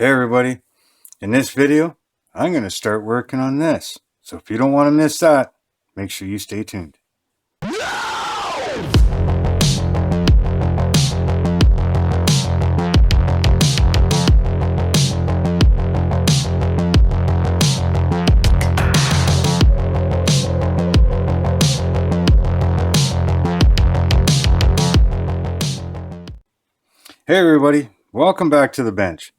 Hey everybody, in this video, I'm going to start working on this. So if you don't want to miss that, make sure you stay tuned. Hey everybody, welcome back to the bench.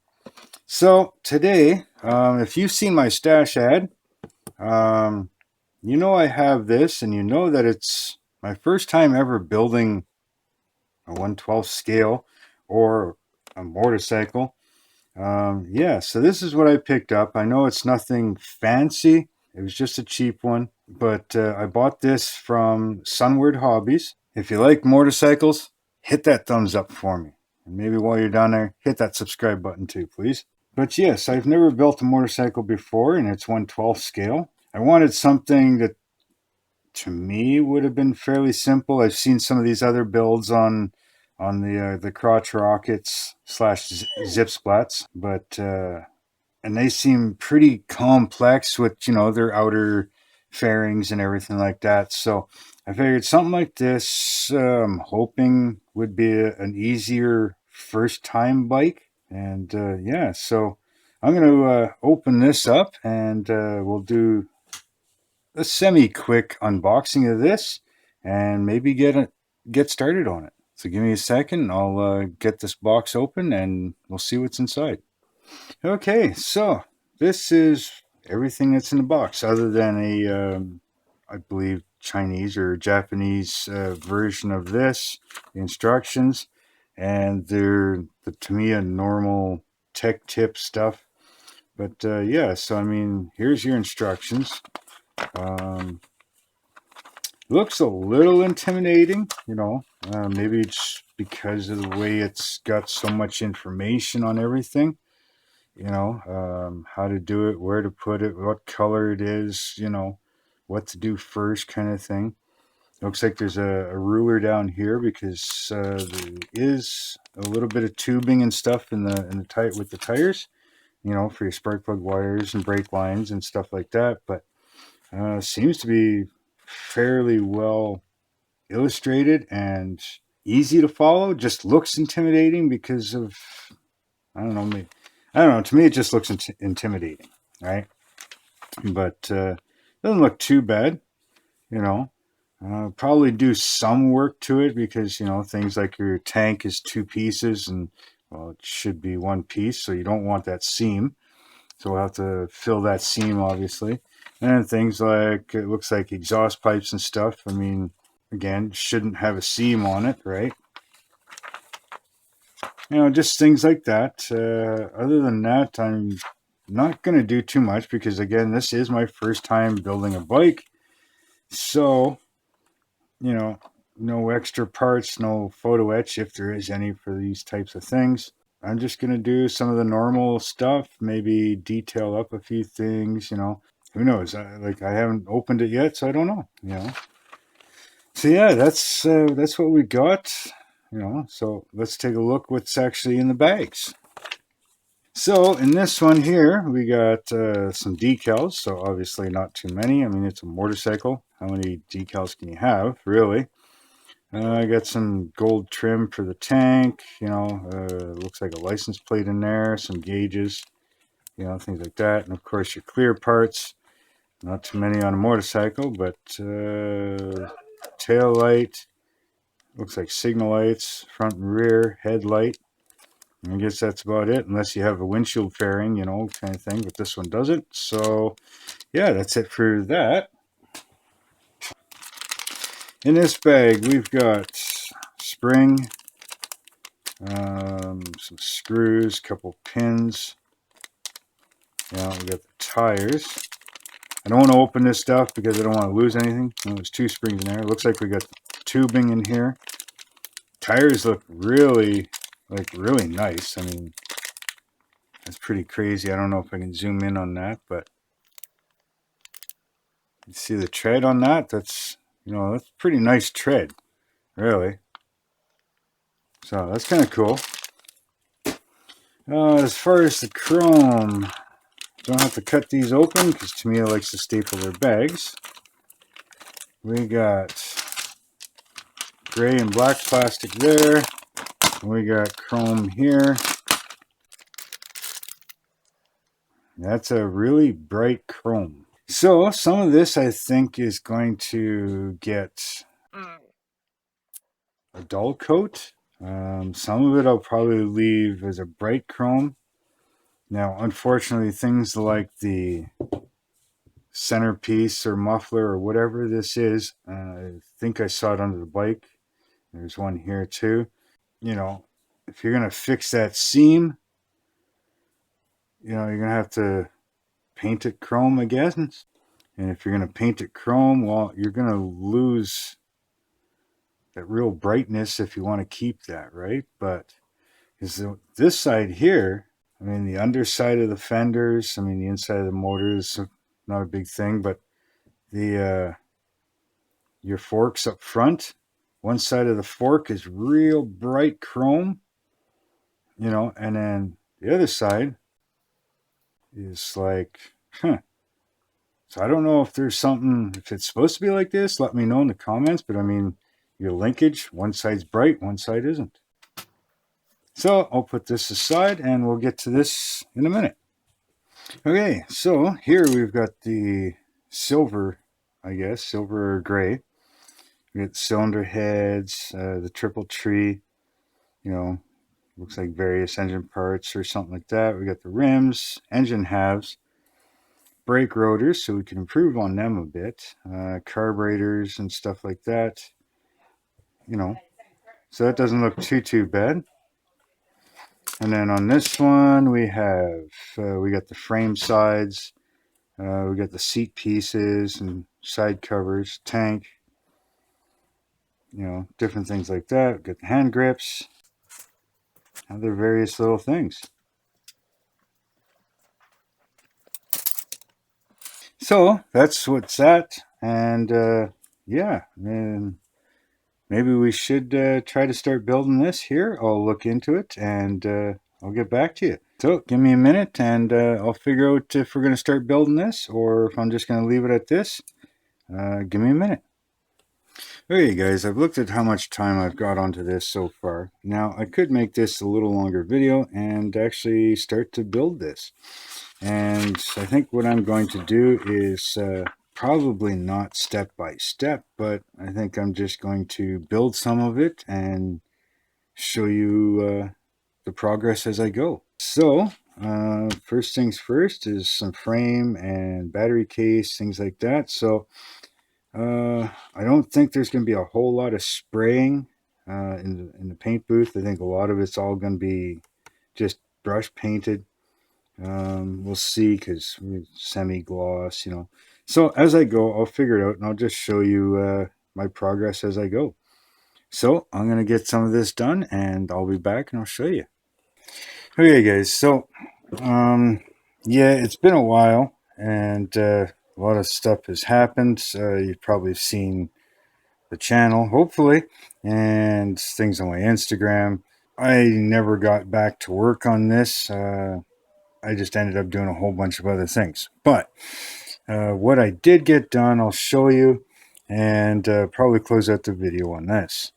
So today, if you've seen my stash ad, you know I have this, and you know that it's my first time ever building a 1/12 scale or a motorcycle. Yeah, so this is what I picked up. I know it's nothing fancy. It was just a cheap one, but I bought this from Sunward Hobbies. If you like motorcycles, hit that thumbs up for me. And maybe while you're down there, hit that subscribe button too, please. But yes, I've never built a motorcycle before, and it's 1/12 scale. I wanted something that to me would have been fairly simple. I've seen some of these other builds on the crotch rockets / zip splats, but and they seem pretty complex with their outer fairings and everything like that. So I figured something like this, I'm hoping would be an easier first time bike. And yeah, so I'm going to open this up, and we'll do a semi-quick unboxing of this and maybe get started on it. So give me a second, I'll get this box open and we'll see what's inside. Okay, so this is everything that's in the box other than a, I believe, Chinese or Japanese version of this, the instructions, and the Tamiya normal tech tip stuff. But yeah, so I mean, here's your instructions. Looks a little intimidating, maybe it's because of the way it's got so much information on everything, how to do it, where to put it, what color it is, what to do first kind of thing. Looks like there's a ruler down here because there is a little bit of tubing and stuff in the with the tires, for your spark plug wires and brake lines and stuff like that. But seems to be fairly well illustrated and easy to follow. Just looks intimidating because of, I don't know, to me it just looks intimidating, right? But doesn't look too bad. Probably do some work to it because things like your tank is 2 pieces, and well, it should be 1 piece, so you don't want that seam, so we'll have to fill that seam, obviously. And things like, it looks like exhaust pipes and stuff, I mean, again, shouldn't have a seam on it, right? Just things like that. Other than that, I'm not going to do too much because, again, this is my first time building a bike. So, no extra parts, no photo etch if there is any for these types of things. I'm just going to do some of the normal stuff, maybe detail up a few things, Who knows? I haven't opened it yet, so I don't know, So yeah, that's what we got, So let's take a look what's actually in the bags. So in this one here, we got some decals. So obviously not too many. I mean, it's a motorcycle. How many decals can you have, really? I got some gold trim for the tank. Looks like a license plate in there. Some gauges, things like that. And of course your clear parts. Not too many on a motorcycle, but tail light. Looks like signal lights, front and rear, headlight. I guess that's about it, unless you have a windshield fairing, kind of thing, but this one doesn't. So, yeah, that's it for that. In this bag, we've got spring, some screws, couple pins. We got the tires. I don't want to open this stuff because I don't want to lose anything. There's 2 springs in there. It looks like we got the tubing in here. Tires look really nice. I mean, that's pretty crazy. I don't know if I can zoom in on that, but you see the tread on that? That's, that's pretty nice tread, really. So that's kind of cool. As far as the chrome, don't have to cut these open because Tamiya likes to staple their bags. We got gray and black plastic there. We got chrome here. That's a really bright chrome. So some of this I think is going to get a dull coat. Some of it I'll probably leave as a bright chrome. Now, unfortunately, things like the centerpiece or muffler or whatever this is, I think I saw it under the bike. There's one here too. You know, if you're going to fix that seam, you know, you're going to have to paint it chrome again. And if you're going to paint it chrome, well, you're going to lose that real brightness if you want to keep that, right? But is this side here, I mean, the underside of the fenders, I mean, the inside of the motors, not a big thing, but the your forks up front, one side of the fork is real bright chrome, you know, and then the other side is like, huh. So I don't know if there's something, if it's supposed to be like this, let me know in the comments, but I mean, your linkage, one side's bright, one side isn't. So I'll put this aside and we'll get to this in a minute. Okay, so here we've got the silver, I guess, silver or gray. We got cylinder heads, the triple tree, you know, looks like various engine parts or something like that. We got the rims, engine halves, brake rotors, so we can improve on them a bit, carburetors and stuff like that, you know. So that doesn't look too bad. And then on this one, we have, we got the frame sides, we got the seat pieces and side covers, tank, you know, different things like that. We got the hand grips, other various little things. So that's what's that. And yeah, and maybe we should try to start building this here. I'll look into it and I'll get back to you. So give me a minute and I'll figure out if we're going to start building this or if I'm just going to leave it at this. Give me a minute. Okay guys, I've looked at how much time I've got onto this so far. Now I could make this a little longer video and actually start to build this. And I think what I'm going to do is probably not step by step, but I think I'm just going to build some of it and show you the progress as I go. So first things first is some frame and battery case, things like that. So I don't think there's going to be a whole lot of spraying in the paint booth. I think a lot of it's all going to be just brush painted. We'll see because semi-gloss, you know. So as I go, I'll figure it out and I'll just show you my progress as I go. So I'm going to get some of this done and I'll be back and I'll show you. Okay guys, so yeah, it's been a while and a lot of stuff has happened. You've probably seen the channel, hopefully, and things on my Instagram. I never got back to work on this. I just ended up doing a whole bunch of other things. But what I did get done, I'll show you and probably close out the video on this.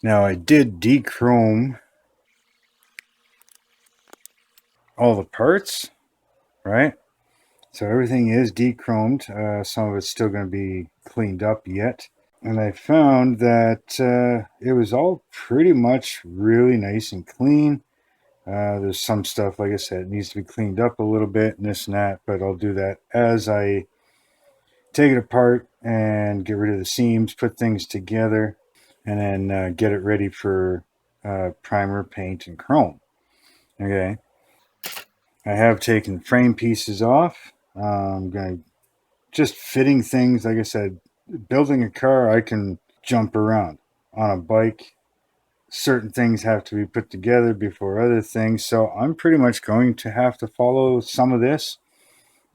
Now, I did dechrome all the parts, right? So everything is dechromed. Some of it's still going to be cleaned up yet. And I found that it was all pretty much really nice and clean. There's some stuff, like I said, needs to be cleaned up a little bit and this and that, but I'll do that as I take it apart and get rid of the seams, put things together, and then get it ready for primer, paint, and chrome. Okay. I have taken frame pieces off. I'm going to just fitting things. Like I said, building a car, I can jump around. On a bike, certain things have to be put together before other things. So I'm pretty much going to have to follow some of this.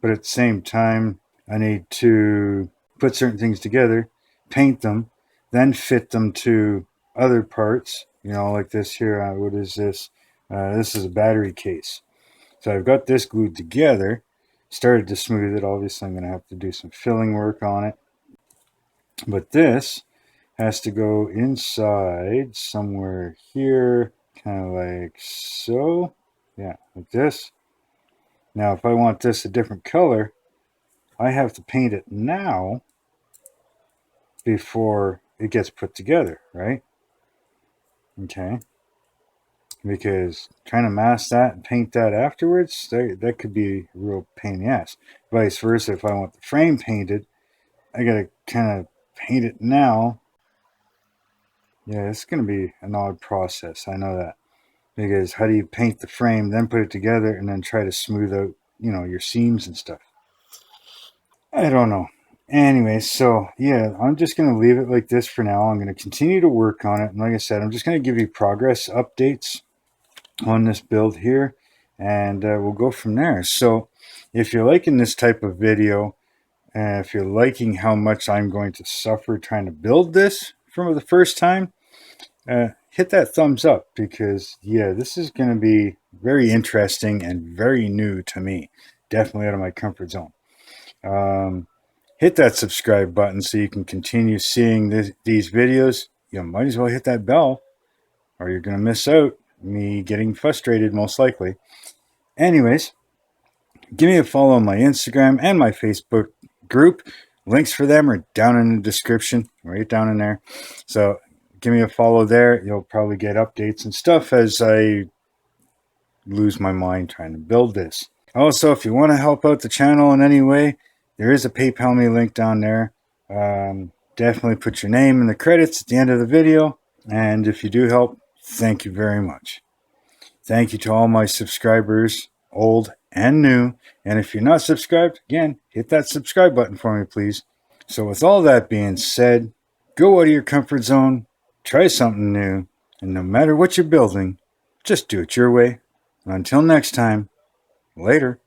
But at the same time, I need to put certain things together, paint them, then fit them to other parts. You know, like this here. What is this? This is a battery case. So I've got this glued together. Started to smooth it. Obviously, I'm going to have to do some filling work on it. But this has to go inside somewhere here, kind of like so. Yeah, like this. Now, if I want this a different color, I have to paint it now before it gets put together, right? Okay. Because trying to mask that and paint that afterwards, that could be a real pain in the ass. Vice versa, if I want the frame painted, I gotta kind of paint it now. Yeah, it's gonna be an odd process, I know that. Because how do you paint the frame, then put it together, and then try to smooth out, your seams and stuff? I don't know. Anyway, so yeah, I'm just going to leave it like this for now. I'm going to continue to work on it. And like I said, I'm just going to give you progress updates on this build here, and we'll go from there. So if you're liking this type of video, and if you're liking how much I'm going to suffer trying to build this for the first time, hit that thumbs up, because yeah, this is going to be very interesting and very new to me. Definitely out of my comfort zone. Hit that subscribe button so you can continue seeing these videos. You might as well hit that bell, or you're going to miss out me getting frustrated, most likely. Anyways, give me a follow on my Instagram and my Facebook group. Links for them are down in the description, right down in there. So give me a follow there. You'll probably get updates and stuff as I lose my mind trying to build this. Also, if you want to help out the channel in any way, there is a PayPal me link down there. Definitely put your name in the credits at the end of the video. And if you do help, thank you very much. Thank you to all my subscribers, old and new. And if you're not subscribed, again, hit that subscribe button for me, please. So with all that being said, go out of your comfort zone, try something new, and no matter what you're building, just do it your way. And until next time, later.